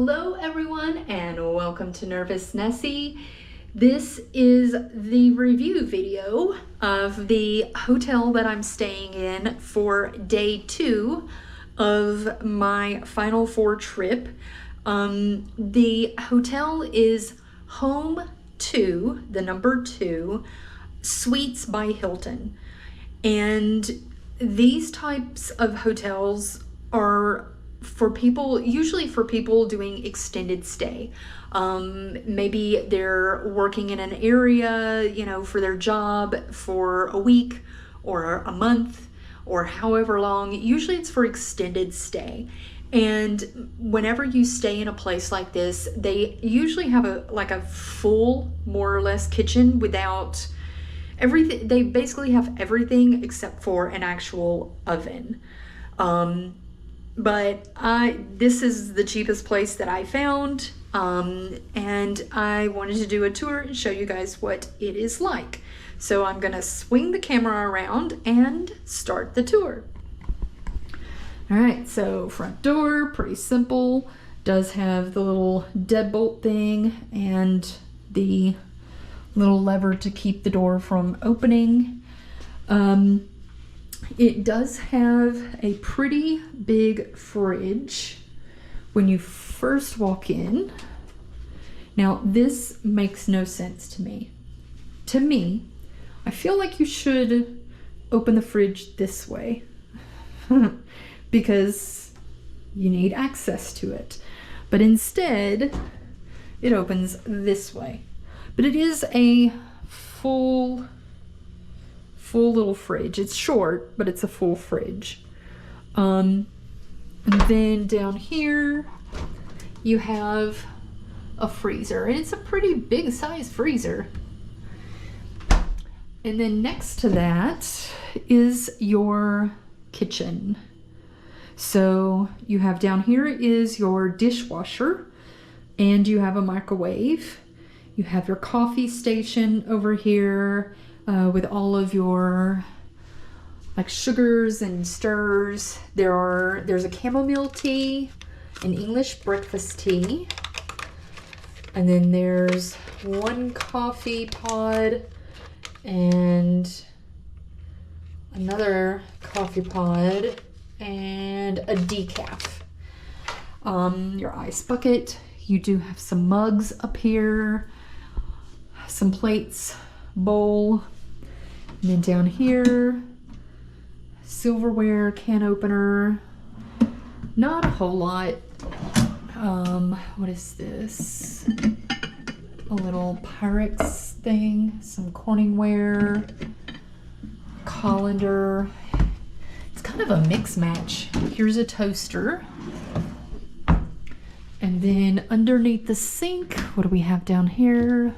Hello everyone and welcome to Nervous Nessie. This is the review video of the hotel that I'm staying in for day 2 of my Final Four trip. The hotel is Home 2, the number 2, Suites by Hilton. And these types of hotels are for people, usually for people doing extended stay. Maybe they're working in an area, for their job for a week or a month or however long. Usually it's for extended stay. And whenever you stay in a place like this, they usually have a full, more or less, kitchen without everything. They basically have everything except for an actual oven. But this is the cheapest place that I found, and I wanted to do a tour and show you guys what it is like. So I'm gonna swing the camera around and start the tour. All right, so front door, pretty simple. Does have the little deadbolt thing and the little lever to keep the door from opening. It does have a pretty big fridge when you first walk in. Now, this makes no sense to me. To me, I feel like you should open the fridge this way because you need access to it. But instead, it opens this way. But it is a full little fridge. It's short, but it's a full fridge. And then down here you have a freezer, and it's a pretty big size freezer. And then next to that is your kitchen. So you have down here is your dishwasher, and you have a microwave. You have your coffee station over here, with all of your sugars and stirs. There's a chamomile tea, an English breakfast tea, and then there's one coffee pod and another coffee pod and a decaf. Your ice bucket. You do have some mugs up here, some plates, bowl. And then down here, silverware, can opener, not a whole lot. What is this? A little Pyrex thing, some Corningware, colander. It's kind of a mix match. Here's a toaster. And then underneath the sink, what do we have down here?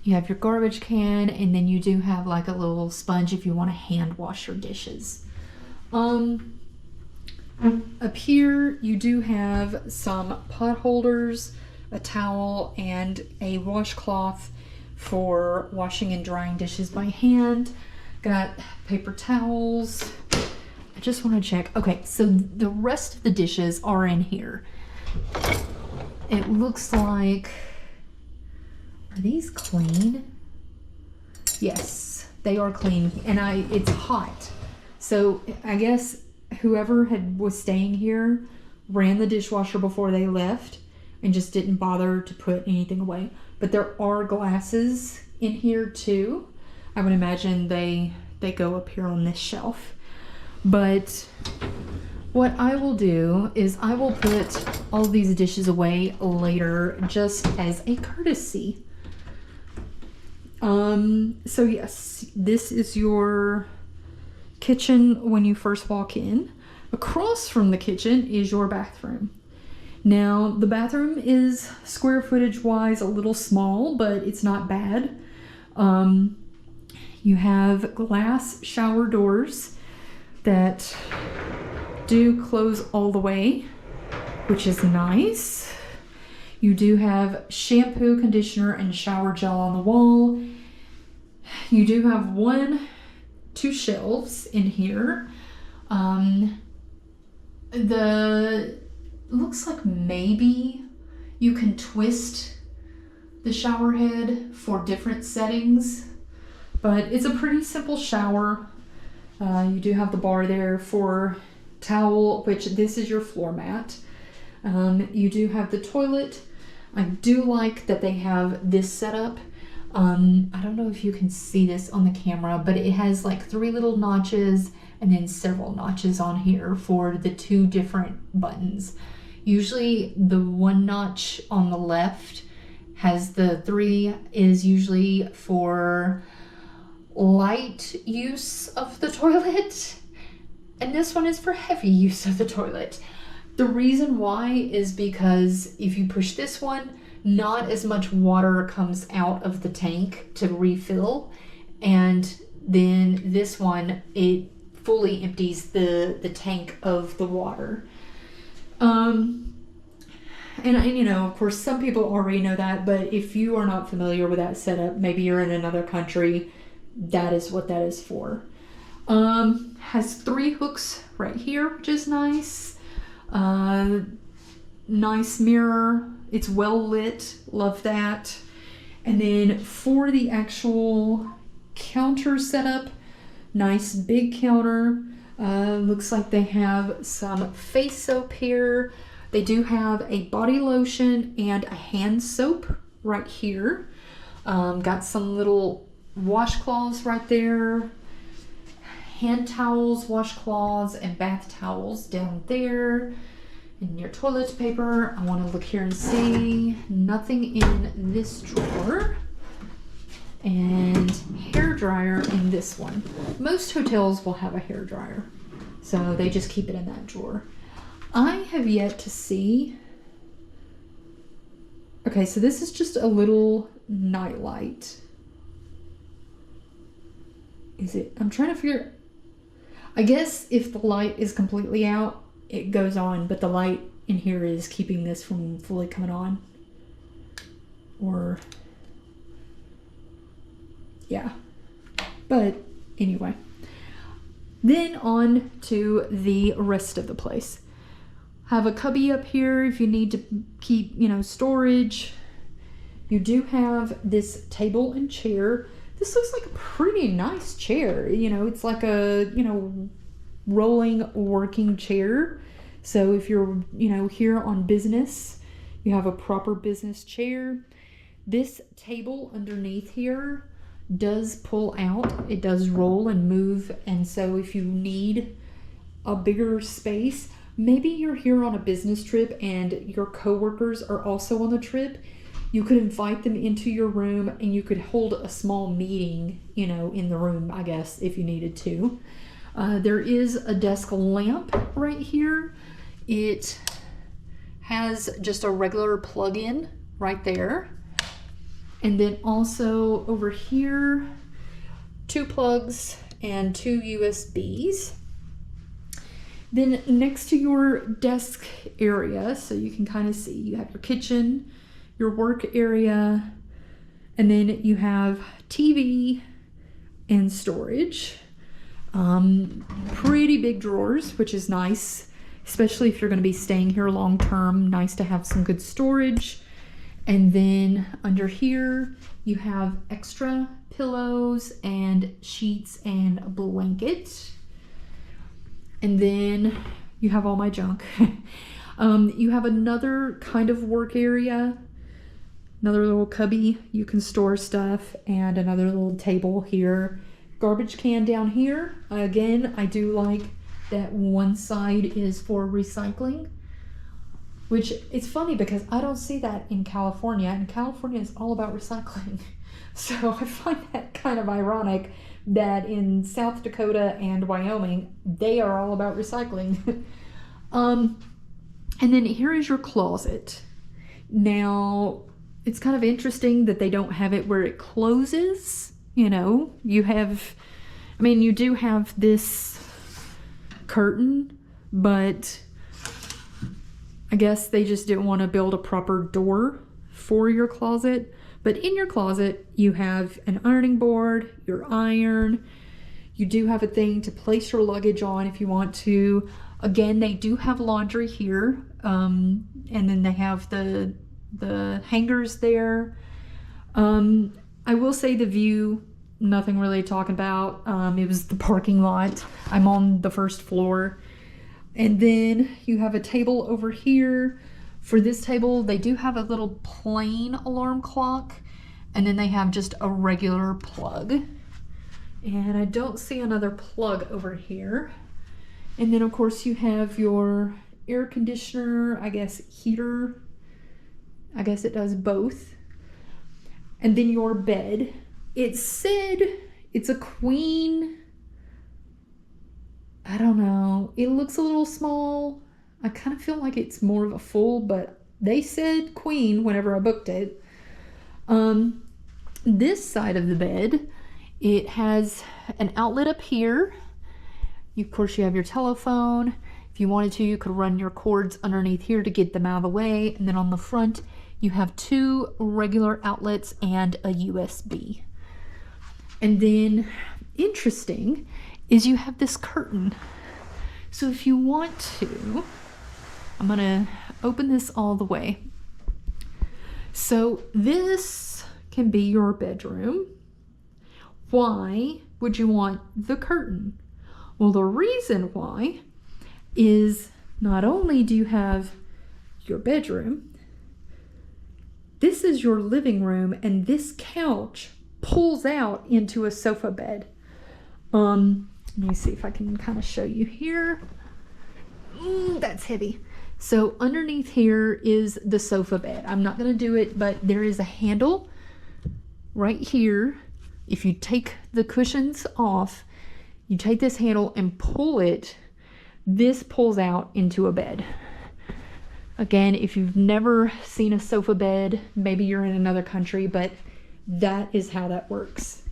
You have your garbage can, and then you do have a little sponge if you want to hand wash your dishes. Up here, you do have some pot holders, a towel, and a washcloth for washing and drying dishes by hand. Got paper towels. I just want to check. Okay, so the rest of the dishes are in here. It looks like... Are these clean? Yes, they are clean, and it's hot. So I guess whoever was staying here ran the dishwasher before they left and just didn't bother to put anything away. But there are glasses in here too. I would imagine they go up here on this shelf. But what I will do is I will put all these dishes away later just as a courtesy. So yes, this is your kitchen when you first walk in. Across from the kitchen is your bathroom. Now, the bathroom is square footage wise a little small, but it's not bad. You have glass shower doors that do close all the way, which is nice. You do have shampoo, conditioner, and shower gel on the wall. You do have 2 shelves in here. Looks like maybe You can twist the shower head for different settings, but it's a pretty simple shower. You do have the bar there for towel, which this is your floor mat. You do have the toilet. I do like that they have this setup. I don't know if you can see this on the camera, but it has like 3 little notches and then several notches on here for the 2 different buttons. Usually the 1 notch on the left has the 3 is usually for light use of the toilet, and this one is for heavy use of the toilet. The reason why is because if you push this one, not as much water comes out of the tank to refill, and then this one, it fully empties the tank of the water. And you know, of course, some people already know that, but if you are not familiar with that setup, maybe you're in another country, that is what that is for. Has 3 hooks right here, which is nice. Nice mirror. It's well lit. Love that. And then for the actual counter setup, nice big counter. Looks like they have some face soap here. They do have a body lotion and a hand soap right here. Got some little washcloths right there. Hand towels, washcloths, and bath towels down there. And your toilet paper, I want to look here and see. Nothing in this drawer. And hair dryer in this one. Most hotels will have a hair dryer, so they just keep it in that drawer. I have yet to see. Okay, so this is just a little nightlight. Is it? I'm trying to figure. I guess if the light is completely out, it goes on, but the light in here is keeping this from fully coming on. Or, yeah. But anyway. Then on to the rest of the place. Have a cubby up here if you need to keep, you know, storage. You do have this table and chair. This looks like a pretty nice chair. You know, it's like a, you know, rolling working chair. So if you're, you know, here on business, you have a proper business chair. This table underneath here does pull out. It does roll and move. And so if you need a bigger space, maybe you're here on a business trip and your coworkers are also on the trip, you could invite them into your room and you could hold a small meeting, you know, in the room, I guess, if you needed to. There is a desk lamp right here. It has just a regular plug-in right there. And then also over here, 2 plugs and 2 USBs. Then next to your desk area, so you can kind of see, you have your kitchen, your work area, and then you have TV and storage. Pretty big drawers, which is nice, especially if you're going to be staying here long term. Nice to have some good storage. And then under here, you have extra pillows and sheets and a blanket. And then you have all my junk. You have another kind of work area, another little cubby you can store stuff, and another little table here. Garbage can down here. Again, I do like that one side is for recycling, which it's funny because I don't see that in California, and California is all about recycling. So I find that kind of ironic that in South Dakota and Wyoming, they are all about recycling. And then here is your closet. Now, it's kind of interesting that they don't have it where it closes. You know, you have, I mean, you do have this curtain, but I guess they just didn't want to build a proper door for your closet. But in your closet, you have an ironing board, your iron. You do have a thing to place your luggage on if you want to. Again, they do have laundry here. And then they have the the hangers there. I will say the view, nothing really to talk about. It was the parking lot. I'm on the first floor. And then you have a table over here. For this table, they do have a little plain alarm clock, and then they have just a regular plug. And I don't see another plug over here. And then of course you have your air conditioner, I guess heater. I guess it does both. And then your bed. It said it's a queen. I don't know. It looks a little small. I kind of feel like it's more of a full, but they said queen whenever I booked it. This side of the bed, it has an outlet up here. Of course, you have your telephone. If you wanted to, you could run your cords underneath here to get them out of the way. And then on the front, you have 2 regular outlets and a USB. And then, interesting, is you have this curtain. So if you want to, I'm gonna open this all the way. So this can be your bedroom. Why would you want the curtain? Well, the reason why is not only do you have your bedroom, this is your living room, and this couch pulls out into a sofa bed. Let me see if I can kind of show you here. That's heavy. So underneath here is the sofa bed. I'm not going to do it, but there is a handle right here. If you take the cushions off, you take this handle and pull it, this pulls out into a bed. Again, if you've never seen a sofa bed, maybe you're in another country, but that is how that works.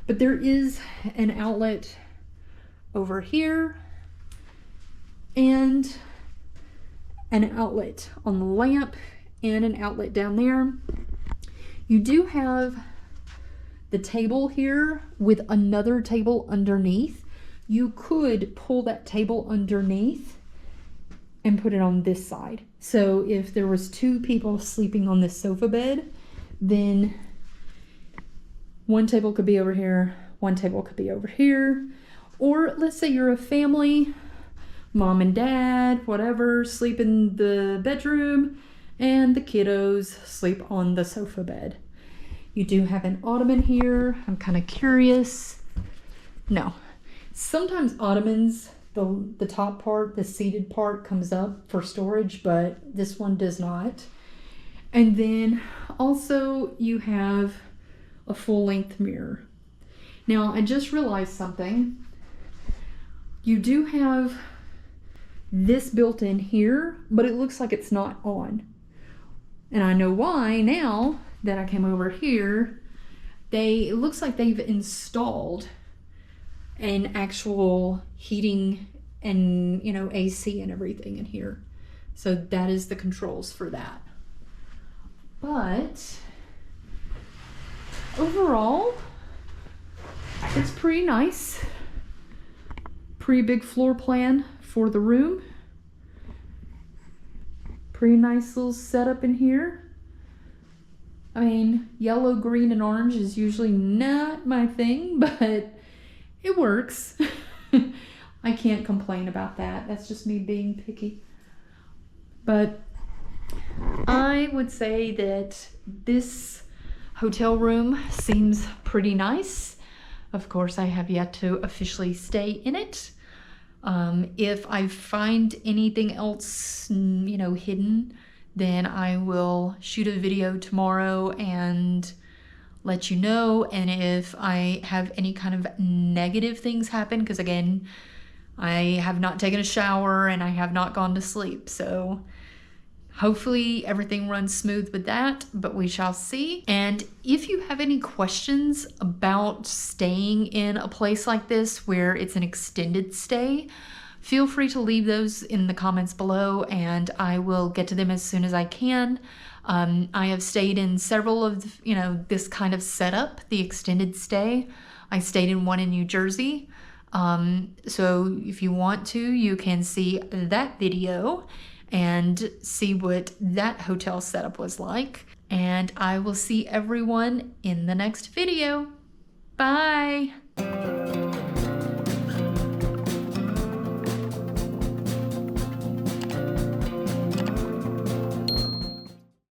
But there is an outlet over here and an outlet on the lamp and an outlet down there. You do have the table here with another table underneath. You could pull that table underneath and put it on this side. So if there was 2 people sleeping on this sofa bed, then one table could be over here, one table could be over here. Or let's say you're a family, mom and dad, whatever, sleep in the bedroom, and the kiddos sleep on the sofa bed. You do have an ottoman here. I'm kind of curious. No. Sometimes ottomans, the top part, the seated part comes up for storage, but this one does not. And then also you have a full-length mirror. Now, I just realized something. You do have this built in here, but it looks like it's not on. And I know why now that I came over here. It looks like they've installed an actual heating and, you know, AC and everything in here. So that is the controls for that. But overall, it's pretty nice. Pretty big floor plan for the room. Pretty nice little setup in here. I mean, yellow, green, and orange is usually not my thing, but it works. I can't complain about that. That's just me being picky. But I would say that this hotel room seems pretty nice. Of course, I have yet to officially stay in it. If I find anything else, you know, hidden, then I will shoot a video tomorrow and let you know. And if I have any kind of negative things happen, because again, I have not taken a shower and I have not gone to sleep, so hopefully everything runs smooth with that, but we shall see. And if you have any questions about staying in a place like this where it's an extended stay, feel free to leave those in the comments below and I will get to them as soon as I can. I have stayed in several of, you know, this kind of setup, the extended stay. I stayed in one in New Jersey. So if you want to, you can see that video. and see what that hotel setup was like. And I will see everyone in the next video. Bye!